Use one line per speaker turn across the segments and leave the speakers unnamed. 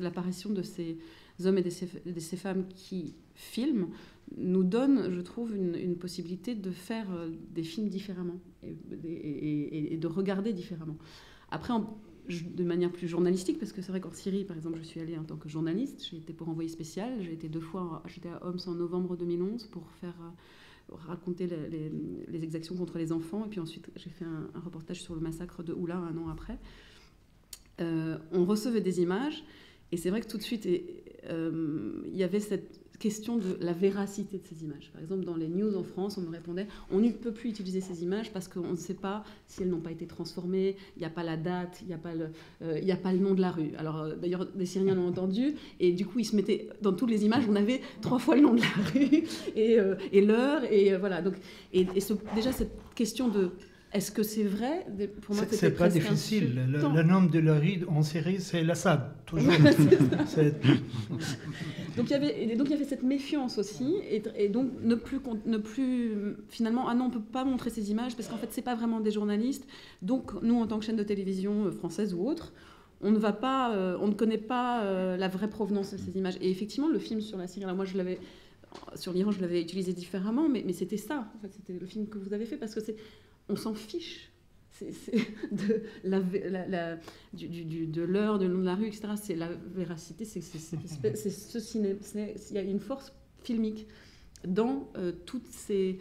l'apparition de ces hommes et de ces femmes qui filment nous donne, je trouve, une possibilité de faire des films différemment et de regarder différemment. Après, de manière plus journalistique, parce que c'est vrai qu'en Syrie, par exemple, je suis allée en tant que journaliste, j'ai été pour envoyé spécial, j'ai été 2 fois, j'étais à Homs en novembre 2011 pour raconter les exactions contre les enfants, et puis ensuite j'ai fait un reportage sur le massacre de Oula 1 an après. On recevait des images, et c'est vrai que tout de suite, il y avait cette question de la véracité de ces images. Par exemple, dans les news en France, on me répondait on ne peut plus utiliser ces images parce qu'on ne sait pas si elles n'ont pas été transformées, il n'y a pas la date, il n'y a pas le nom de la rue. Alors, d'ailleurs, des Syriens l'ont entendu, et du coup, ils se mettaient dans toutes les images, on avait 3 fois le nom de la rue et l'heure, et voilà. Donc, déjà, cette question de est-ce que c'est vrai? Pour moi,
c'est pas difficile. Le nom de la rue en Syrie, c'est l'Assad, toujours.
Donc il y avait cette méfiance aussi, et donc ne plus finalement, ah non, on ne peut pas montrer ces images parce qu'en fait, c'est pas vraiment des journalistes. Donc nous, en tant que chaîne de télévision française ou autre, on ne connaît pas la vraie provenance de ces images. Et effectivement, le film sur la Syrie, alors moi sur l'Iran, je l'avais utilisé différemment, mais c'était ça. En fait, c'était le film que vous avez fait parce que on s'en fiche. De l'heure, du nom de la rue, etc. C'est la véracité, il y a une force filmique dans toutes ces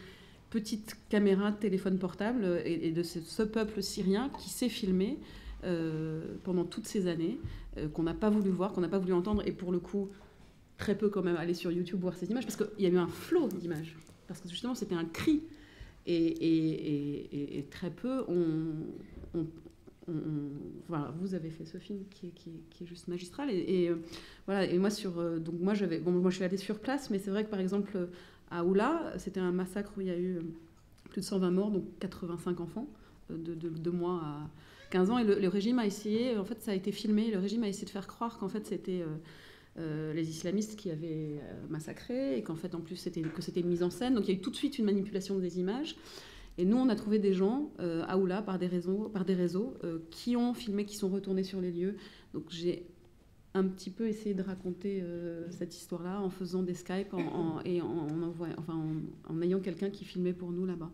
petites caméras de téléphone portable et de ce peuple syrien qui s'est filmé pendant toutes ces années, qu'on n'a pas voulu voir, qu'on n'a pas voulu entendre, et pour le coup, très peu quand même aller sur YouTube voir ces images, parce qu'il y a eu un flot d'images, parce que justement c'était un cri. Et très peu voilà, vous avez fait ce film qui est juste magistral, voilà. Et moi donc moi je suis allée sur place, mais c'est vrai que par exemple à Oula, c'était un massacre où il y a eu plus de 120 morts, donc 85 enfants de 2 mois à 15 ans, et le régime a essayé, en fait ça a été filmé, le régime a essayé de faire croire qu'en fait c'était les islamistes qui avaient massacré, et qu'en fait en plus c'était une mise en scène. Donc il y a eu tout de suite une manipulation des images, et nous on a trouvé des gens à Oula par des réseaux qui ont filmé, qui sont retournés sur les lieux. Donc j'ai un petit peu essayé de raconter cette histoire-là en faisant des Skype et en ayant quelqu'un qui filmait pour nous là-bas.